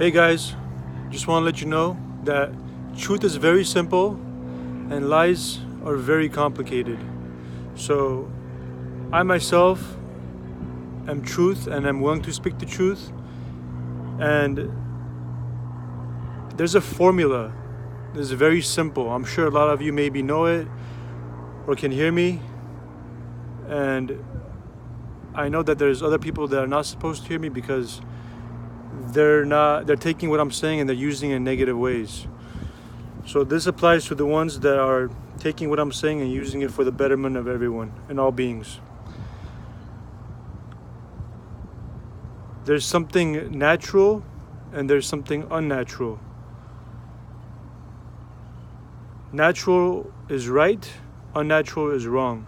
Hey guys, just want to let you know that truth is very simple and lies are very complicated. So I myself am truth and I'm willing to speak the truth. And there's a formula. It's very simple. I'm sure a lot of you maybe know it or can hear me. And I know that there's other people that are not supposed to hear me because they're taking what I'm saying and they're using it in negative ways. So this applies to the ones that are taking what I'm saying and using it for the betterment of everyone and all beings. There's something natural and there's something unnatural. Natural is right, unnatural is wrong.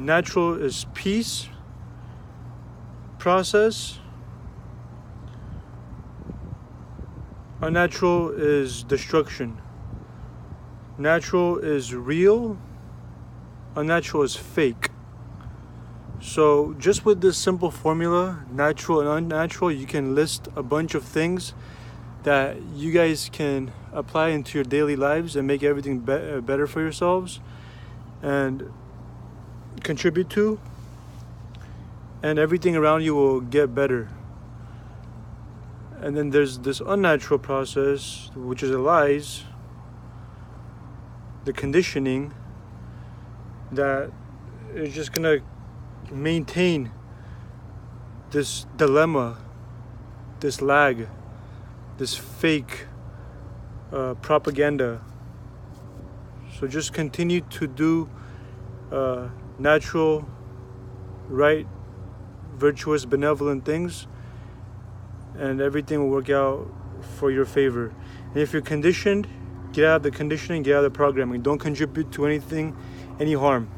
Natural is peace, process. Unnatural is destruction. Natural is real. Unnatural is fake. So just with this simple formula, natural and unnatural, you can list a bunch of things that you guys can apply into your daily lives and make everything better for yourselves and contribute to, and everything around you will get better. And then there's this unnatural process, which is the lies, the conditioning, that is just gonna maintain this dilemma, this lag, this fake propaganda. So just continue to do natural, right, virtuous, benevolent things, and everything will work out for your favor. And if you're conditioned, get out of the conditioning, get out of the programming. Don't contribute to anything, any harm.